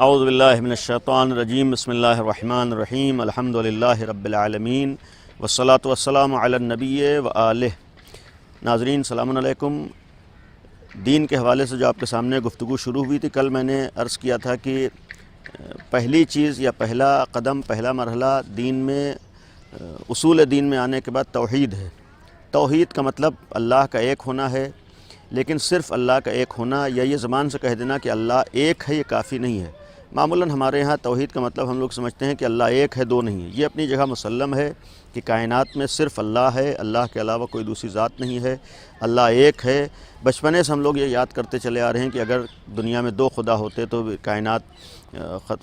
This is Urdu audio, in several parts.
اعوذ باللہ من الشیطان الرجیم بسم اللہ الرحمن الرحیم الحمدللہ رب العالمین والصلاة والسلام علی النبی وآلہ۔ ناظرین السلام علیکم۔ دین کے حوالے سے جو آپ کے سامنے گفتگو شروع ہوئی تھی، کل میں نے عرض کیا تھا کہ پہلی چیز یا پہلا قدم، پہلا مرحلہ دین میں، اصول دین میں آنے کے بعد توحید ہے۔ توحید کا مطلب اللہ کا ایک ہونا ہے، لیکن صرف اللہ کا ایک ہونا یا یہ زبان سے کہہ دینا کہ اللہ ایک ہے، یہ کافی نہیں ہے۔ معمولاً ہمارے ہاں توحید کا مطلب ہم لوگ سمجھتے ہیں کہ اللہ ایک ہے، دو نہیں ہے۔ یہ اپنی جگہ مسلم ہے کہ کائنات میں صرف اللہ ہے، اللہ کے علاوہ کوئی دوسری ذات نہیں ہے، اللہ ایک ہے۔ بچپنے سے ہم لوگ یہ یاد کرتے چلے آ رہے ہیں کہ اگر دنیا میں دو خدا ہوتے تو کائنات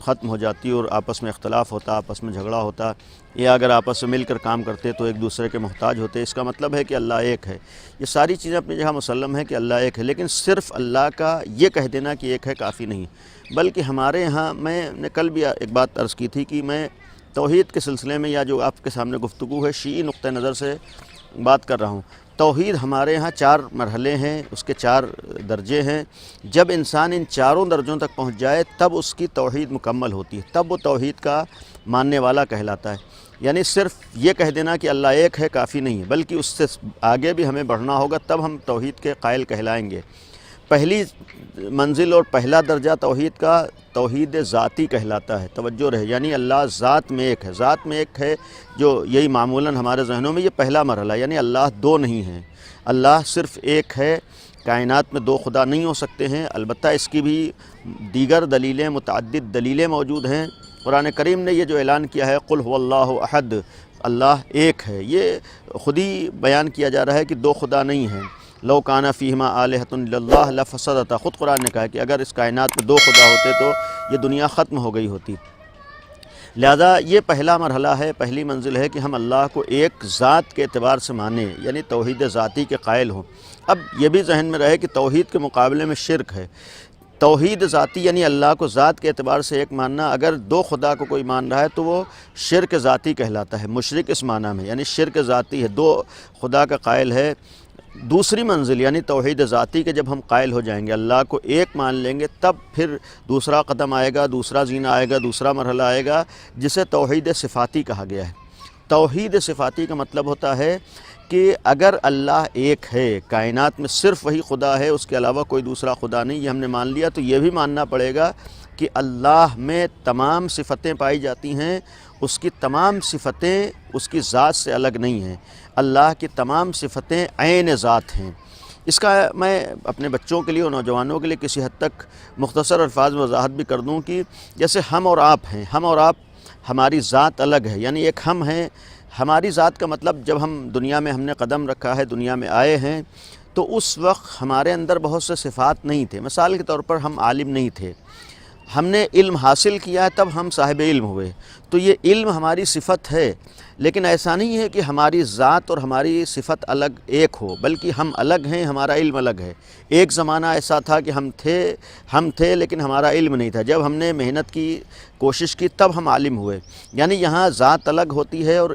ختم ہو جاتی اور آپس میں اختلاف ہوتا، آپس میں جھگڑا ہوتا، یا اگر آپس میں مل کر کام کرتے تو ایک دوسرے کے محتاج ہوتے۔ اس کا مطلب ہے کہ اللہ ایک ہے۔ یہ ساری چیزیں اپنی جگہ مسلم ہے کہ اللہ ایک ہے، لیکن صرف اللہ کا یہ کہہ دینا کہ ایک ہے کافی نہیں، بلکہ ہمارے ہاں، میں نے کل بھی ایک بات عرض کی تھی کہ میں توحید کے سلسلے میں، یا جو آپ کے سامنے گفتگو ہے، شیعی نقطہ نظر سے بات کر رہا ہوں۔ توحید ہمارے ہاں 4 مرحلے ہیں، اس کے 4 درجے ہیں۔ جب انسان ان چاروں درجوں تک پہنچ جائے تب اس کی توحید مکمل ہوتی ہے، تب وہ توحید کا ماننے والا کہلاتا ہے۔ یعنی صرف یہ کہہ دینا کہ اللہ ایک ہے کافی نہیں ہے، بلکہ اس سے آگے بھی ہمیں بڑھنا ہوگا، تب ہم توحید کے قائل کہلائیں گے۔ پہلی منزل اور پہلا درجہ توحید کا توحید ذاتی کہلاتا ہے۔ توجہ رہے، یعنی اللہ ذات میں ایک ہے، ذات میں ایک ہے، جو یہی معمولاً ہمارے ذہنوں میں یہ پہلا مرحلہ، یعنی اللہ دو نہیں ہیں، اللہ صرف ایک ہے۔ کائنات میں 2 خدا نہیں ہو سکتے ہیں، البتہ اس کی بھی دیگر دلیلیں، متعدد دلیلیں موجود ہیں۔ قرآن کریم نے یہ جو اعلان کیا ہے قل هو اللہ احد، اللہ ایک ہے، یہ خود ہی بیان کیا جا رہا ہے کہ 2 خدا نہیں ہیں۔ لو کان فیہما آلہۃ الا اللہ لفسدتا، خود قرآن نے کہا کہ اگر اس کائنات میں 2 خدا ہوتے تو یہ دنیا ختم ہو گئی ہوتی۔ لہذا یہ پہلا مرحلہ ہے، پہلی منزل ہے کہ ہم اللہ کو ایک ذات کے اعتبار سے مانیں، یعنی توحید ذاتی کے قائل ہوں۔ اب یہ بھی ذہن میں رہے کہ توحید کے مقابلے میں شرک ہے۔ توحید ذاتی یعنی اللہ کو ذات کے اعتبار سے ایک ماننا، اگر 2 خدا کو کوئی مان رہا ہے تو وہ شرک ذاتی کہلاتا ہے، مشرک اس معنی میں، یعنی شرک ذاتی ہے، 2 خدا کا قائل ہے۔ دوسری منزل یعنی توحید ذاتی کے جب ہم قائل ہو جائیں گے، اللہ کو ایک مان لیں گے، تب پھر دوسرا قدم آئے گا، دوسرا زینہ آئے گا، دوسرا مرحلہ آئے گا، جسے توحید صفاتی کہا گیا ہے۔ توحید صفاتی کا مطلب ہوتا ہے کہ اگر اللہ ایک ہے، کائنات میں صرف وہی خدا ہے، اس کے علاوہ کوئی دوسرا خدا نہیں، یہ ہم نے مان لیا، تو یہ بھی ماننا پڑے گا کہ اللہ میں تمام صفتیں پائی جاتی ہیں، اس کی تمام صفتیں اس کی ذات سے الگ نہیں ہیں، اللہ کی تمام صفتیں عین ذات ہیں۔ اس کا میں اپنے بچوں کے لیے اور نوجوانوں کے لیے کسی حد تک مختصر الفاظ میں وضاحت بھی کر دوں کہ جیسے ہم اور آپ ہیں، ہم اور آپ، ہماری ذات الگ ہے، یعنی ایک ہم ہیں۔ ہماری ذات کا مطلب جب ہم دنیا میں ہم نے قدم رکھا ہے، دنیا میں آئے ہیں، تو اس وقت ہمارے اندر بہت سے صفات نہیں تھے۔ مثال کے طور پر ہم عالم نہیں تھے، ہم نے علم حاصل کیا ہے تب ہم صاحب علم ہوئے، تو یہ علم ہماری صفت ہے، لیکن ایسا نہیں ہے کہ ہماری ذات اور ہماری صفت الگ ایک ہو، بلکہ ہم الگ ہیں، ہمارا علم الگ ہے۔ ایک زمانہ ایسا تھا کہ ہم تھے لیکن ہمارا علم نہیں تھا، جب ہم نے محنت کی، کوشش کی، تب ہم عالم ہوئے۔ یعنی یہاں ذات الگ ہوتی ہے اور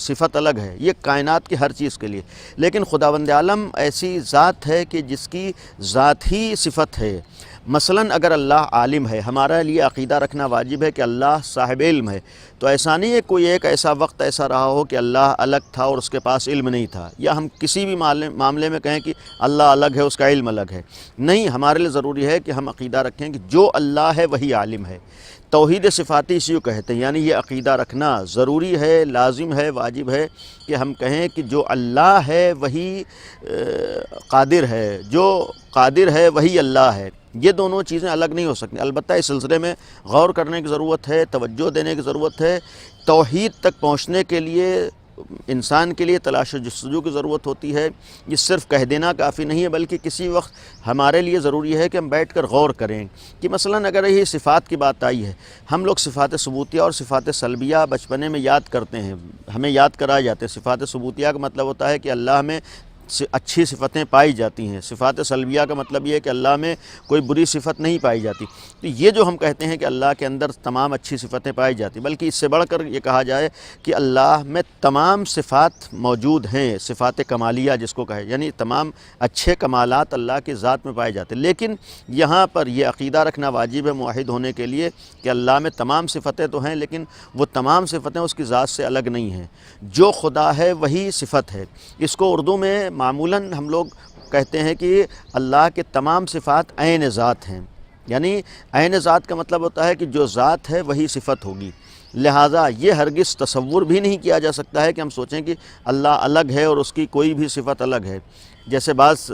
صفت الگ ہے، یہ کائنات کی ہر چیز کے لیے۔ لیکن خداوند عالم ایسی ذات ہے کہ جس کی ذات ہی صفت ہے۔ مثلاً اگر اللہ عالم ہے، ہمارے لیے عقیدہ رکھنا واجب ہے کہ اللہ صاحب علم ہے، تو ایسا نہیں ہے کوئی ایک ایسا وقت ایسا رہا ہو کہ اللہ الگ تھا اور اس کے پاس علم نہیں تھا، یا ہم کسی بھی معاملے میں کہیں کہ اللہ الگ ہے، اس کا علم الگ ہے۔ نہیں، ہمارے لیے ضروری ہے کہ ہم عقیدہ رکھیں کہ جو اللہ ہے وہی عالم ہے۔ توحید صفاتی اسی کو کہتے ہیں، یعنی یہ عقیدہ رکھنا ضروری ہے، لازم ہے، واجب ہے کہ ہم کہیں کہ جو اللہ ہے وہی قادر ہے، جو قادر ہے وہی اللہ ہے۔ یہ دونوں چیزیں الگ نہیں ہو سکتی۔ البتہ اس سلسلے میں غور کرنے کی ضرورت ہے، توجہ دینے کی ضرورت ہے۔ توحید تک پہنچنے کے لیے انسان کے لیے تلاش و جستجو کی ضرورت ہوتی ہے۔ یہ صرف کہہ دینا کافی نہیں ہے، بلکہ کسی وقت ہمارے لیے ضروری ہے کہ ہم بیٹھ کر غور کریں کہ مثلاً اگر یہ صفات کی بات آئی ہے، ہم لوگ صفات ثبوتیہ اور صفات سلبیہ بچپنے میں یاد کرتے ہیں، ہمیں یاد کرایا جاتے ہیں۔ صفات ثبوتیہ کا مطلب ہوتا ہے کہ اللہ میں اچھی صفتیں پائی جاتی ہیں۔ صفات سلبیہ کا مطلب یہ ہے کہ اللہ میں کوئی بری صفت نہیں پائی جاتی۔ تو یہ جو ہم کہتے ہیں کہ اللہ کے اندر تمام اچھی صفتیں پائی جاتی، بلکہ اس سے بڑھ کر یہ کہا جائے کہ اللہ میں تمام صفات موجود ہیں، صفات کمالیہ جس کو کہے، یعنی تمام اچھے کمالات اللہ کی ذات میں پائے جاتے ہیں۔ لیکن یہاں پر یہ عقیدہ رکھنا واجب ہے موحد ہونے کے لیے کہ اللہ میں تمام صفتیں تو ہیں، لیکن وہ تمام صفتیں اس کی ذات سے الگ نہیں ہیں۔ جو خدا ہے وہی صفت ہے۔ اس کو اردو میں معمولاً ہم لوگ کہتے ہیں کہ اللہ کے تمام صفات عین ذات ہیں، یعنی عین ذات کا مطلب ہوتا ہے کہ جو ذات ہے وہی صفت ہوگی۔ لہٰذا یہ ہرگز تصور بھی نہیں کیا جا سکتا ہے کہ ہم سوچیں کہ اللہ الگ ہے اور اس کی کوئی بھی صفت الگ ہے۔ جیسے بعض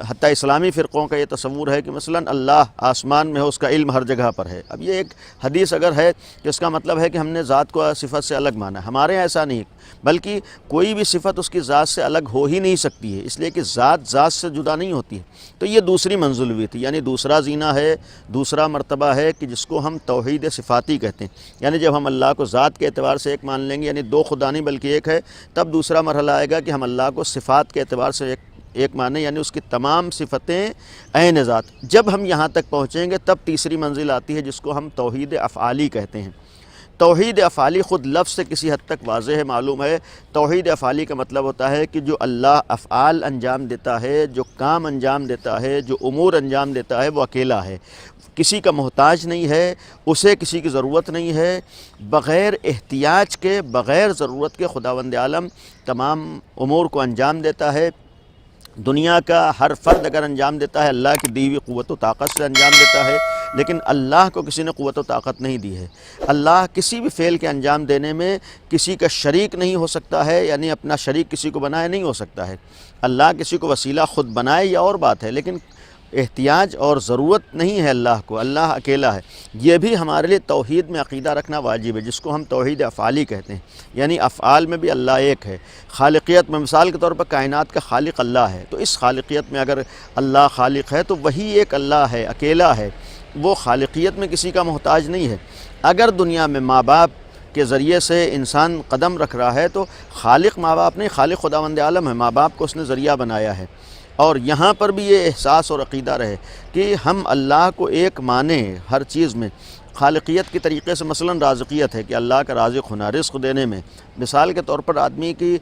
حتیٰ اسلامی فرقوں کا یہ تصور ہے کہ مثلاً اللہ آسمان میں ہے، اس کا علم ہر جگہ پر ہے۔ اب یہ ایک حدیث اگر ہے کہ اس کا مطلب ہے کہ ہم نے ذات کو صفت سے الگ مانا ہے، ہمارے یہاں ایسا نہیں، بلکہ کوئی بھی صفت اس کی ذات سے الگ ہو ہی نہیں سکتی ہے، اس لیے کہ ذات سے جدا نہیں ہوتی ہے۔ تو یہ دوسری منزل ہوئی تھی، یعنی دوسرا زینہ ہے، دوسرا مرتبہ ہے کہ جس کو ہم توحید صفاتی کہتے ہیں۔ یعنی جب ہم اللہ کو ذات کے اعتبار سے ایک مان لیں گے، یعنی دو خدا نہیں بلکہ ایک ہے، تب دوسرا مرحلہ آئے گا کہ ہم اللہ کو صفات کے اعتبار سے ایک معنی، یعنی اس کی تمام صفتیں عین ذات۔ جب ہم یہاں تک پہنچیں گے تب تیسری منزل آتی ہے جس کو ہم توحید افعالی کہتے ہیں۔ توحید افعالی خود لفظ سے کسی حد تک واضح ہے، معلوم ہے۔ توحید افعالی کا مطلب ہوتا ہے کہ جو اللہ افعال انجام دیتا ہے، جو کام انجام دیتا ہے، جو امور انجام دیتا ہے، وہ اکیلا ہے، کسی کا محتاج نہیں ہے، اسے کسی کی ضرورت نہیں ہے۔ بغیر احتیاج کے، بغیر ضرورت کے خداوند عالم تمام امور کو انجام دیتا ہے۔ دنیا کا ہر فرد اگر انجام دیتا ہے اللہ کی دی ہوئی قوت و طاقت سے انجام دیتا ہے، لیکن اللہ کو کسی نے قوت و طاقت نہیں دی ہے۔ اللہ کسی بھی فعل کے انجام دینے میں کسی کا شریک نہیں ہو سکتا ہے، یعنی اپنا شریک کسی کو بنائے نہیں ہو سکتا ہے۔ اللہ کسی کو وسیلہ خود بنائے یا اور بات ہے، لیکن احتیاج اور ضرورت نہیں ہے اللہ کو، اللہ اکیلا ہے۔ یہ بھی ہمارے لیے توحید میں عقیدہ رکھنا واجب ہے، جس کو ہم توحید افعالی کہتے ہیں، یعنی افعال میں بھی اللہ ایک ہے۔ خالقیت میں مثال کے طور پر کائنات کا خالق اللہ ہے، تو اس خالقیت میں اگر اللہ خالق ہے تو وہی ایک اللہ ہے، اکیلا ہے، وہ خالقیت میں کسی کا محتاج نہیں ہے۔ اگر دنیا میں ماں باپ کے ذریعے سے انسان قدم رکھ رہا ہے تو خالق ماں باپ نہیں، خالق خداوند عالم ہے، ماں باپ کو اس نے ذریعہ بنایا ہے۔ اور یہاں پر بھی یہ احساس اور عقیدہ رہے کہ ہم اللہ کو ایک مانیں ہر چیز میں۔ خالقیت کے طریقے سے مثلاً رازقیت ہے کہ اللہ کا رازق ہونا، رزق دینے میں۔ مثال کے طور پر آدمی کی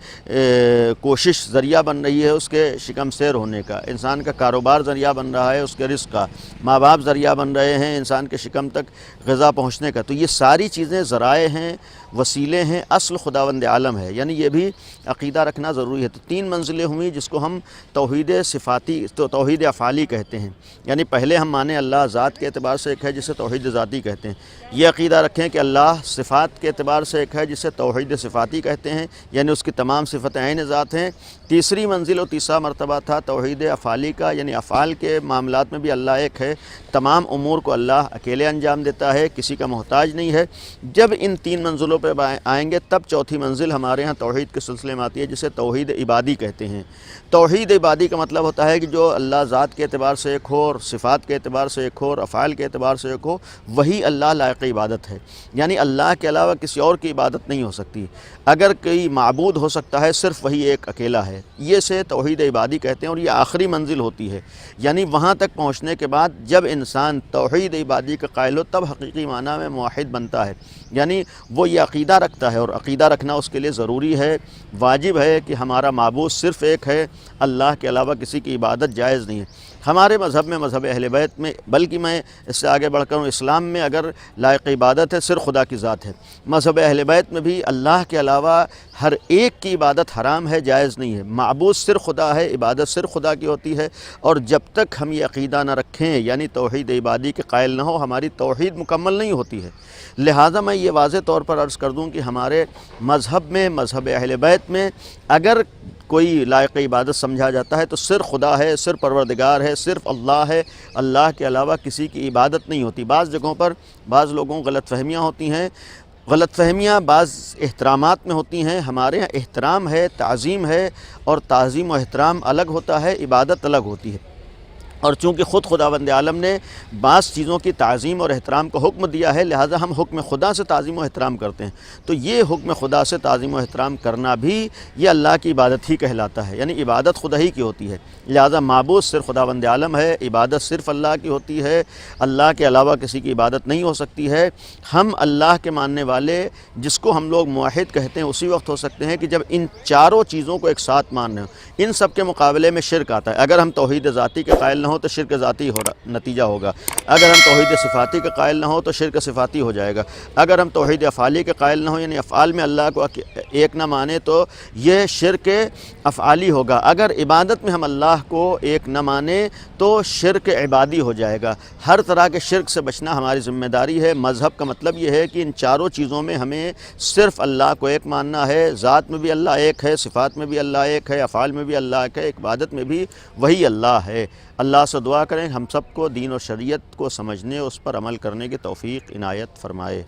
کوشش ذریعہ بن رہی ہے اس کے شکم سیر ہونے کا، انسان کا کاروبار ذریعہ بن رہا ہے اس کے رزق کا، ماں باپ ذریعہ بن رہے ہیں انسان کے شکم تک غذا پہنچنے کا۔ تو یہ ساری چیزیں ذرائع ہیں، وسیلے ہیں، اصل خداوند عالم ہے، یعنی یہ بھی عقیدہ رکھنا ضروری ہے۔ تو تین منزلیں ہوئیں جس کو ہم توحید صفاتی توحید افعالی کہتے ہیں، یعنی پہلے ہم مانیں اللہ ذات کے اعتبار سے ایک ہے جسے توحید ذاتی کہتے ہیں۔ یہ عقیدہ رکھیں کہ اللہ صفات کے اعتبار سے ایک ہے جسے توحید صفاتی کہتے ہیں، یعنی اس کی تمام صفتیں عین ذات ہیں۔ تیسری منزل اور تیسرا مرتبہ تھا توحید افعالی کا، یعنی افعال کے معاملات میں بھی اللہ ایک ہے، تمام امور کو اللہ اکیلے انجام دیتا ہے، کسی کا محتاج نہیں ہے۔ جب ان تین منزلوں پہ آئیں گے تب چوتھی منزل ہمارے ہاں توحید کے سلسلے میں آتی ہے جسے توحید عبادی کہتے ہیں۔ توحید عبادی کا مطلب ہوتا ہے کہ جو اللہ ذات کے اعتبار سے ایک ہو اور صفات کے اعتبار سے ایک ہو اور افعال کے اعتبار سے ایک ہو، وہی اللہ لائق عبادت ہے، یعنی اللہ کے علاوہ کسی اور کی عبادت نہیں ہو سکتی۔ اگر کوئی معبود ہو سکتا ہے صرف وہی ایک اکیلا ہے، یہ سے توحید عبادی کہتے ہیں، اور یہ آخری منزل ہوتی ہے۔ یعنی وہاں تک پہنچنے کے بعد جب انسان توحید عبادی کا قائل ہو تب حقیقی معنی میں موحد بنتا ہے، یعنی وہ یہ عقیدہ رکھتا ہے، اور عقیدہ رکھنا اس کے لیے ضروری ہے، واجب ہے کہ ہمارا معبود صرف ایک ہے، اللہ کے علاوہ کسی کی عبادت جائز نہیں ہے۔ ہمارے مذہب میں، مذہب اہل بیت میں، بلکہ میں اس سے آگے بڑھ کر ہوں، اسلام میں اگر لائق عبادت ہے صرف خدا کی ذات ہے۔ مذہب اہل بیت میں بھی اللہ کے علاوہ ہر ایک کی عبادت حرام ہے، جائز نہیں ہے۔ معبود صرف خدا ہے، عبادت صرف خدا کی ہوتی ہے، اور جب تک ہم یہ عقیدہ نہ رکھیں، یعنی توحید عبادی کے قائل نہ ہو، ہماری توحید مکمل نہیں ہوتی ہے۔ لہٰذا میں یہ واضح طور پر عرض کر دوں کہ ہمارے مذہب میں، مذہب اہل بیت میں، اگر کوئی لائق عبادت سمجھا جاتا ہے تو صرف خدا ہے، صرف پروردگار ہے، صرف اللہ ہے، اللہ کے علاوہ کسی کی عبادت نہیں ہوتی۔ بعض جگہوں پر بعض لوگوں کو غلط فہمیاں ہوتی ہیں، غلط فہمیاں بعض احترامات میں ہوتی ہیں۔ ہمارے یہاں احترام ہے، تعظیم ہے، اور تعظیم و احترام الگ ہوتا ہے، عبادت الگ ہوتی ہے۔ اور چونکہ خود خداوند عالم نے بعض چیزوں کی تعظیم اور احترام کا حکم دیا ہے، لہٰذا ہم حکم خدا سے تعظیم و احترام کرتے ہیں۔ تو یہ حکم خدا سے تعظیم و احترام کرنا بھی یہ اللہ کی عبادت ہی کہلاتا ہے، یعنی عبادت خدا ہی کی ہوتی ہے، لہٰذا معبود صرف خداوند عالم ہے، عبادت صرف اللہ کی ہوتی ہے، اللہ کے علاوہ کسی کی عبادت نہیں ہو سکتی ہے۔ ہم اللہ کے ماننے والے، جس کو ہم لوگ موحد کہتے ہیں، اسی وقت ہو سکتے ہیں کہ جب ان چاروں چیزوں کو ایک ساتھ مان رہے ہوں۔ ان سب کے مقابلے میں شرک آتا ہے۔ اگر ہم توحید ذاتی کے قائل نہ ہو تو شرک ذاتی نتیجہ ہوگا، اگر ہم توحید صفاتی کے قائل نہ ہو تو شرک صفاتی ہو جائے گا، اگر ہم توحید افعالی کے قائل نہ ہو یعنی افعال میں اللہ کو ایک نہ مانے تو یہ شرک افعالی ہوگا، اگر عبادت میں ہم اللہ کو ایک نہ مانے تو شرک عبادی ہو جائے گا۔ ہر طرح کے شرک سے بچنا ہماری ذمہ داری ہے۔ مذہب کا مطلب یہ ہے کہ ان چاروں چیزوں میں ہمیں صرف اللہ کو ایک ماننا ہے، ذات میں بھی اللہ ایک ہے، صفات میں بھی اللہ ایک ہے، افعال میں بھی اللہ ایک ہے، عبادت میں بھی وہی اللہ ہے۔ اللہ سے دعا کریں ہم سب کو دین اور شریعت کو سمجھنے، اس پر عمل کرنے کی توفیق عنایت فرمائے۔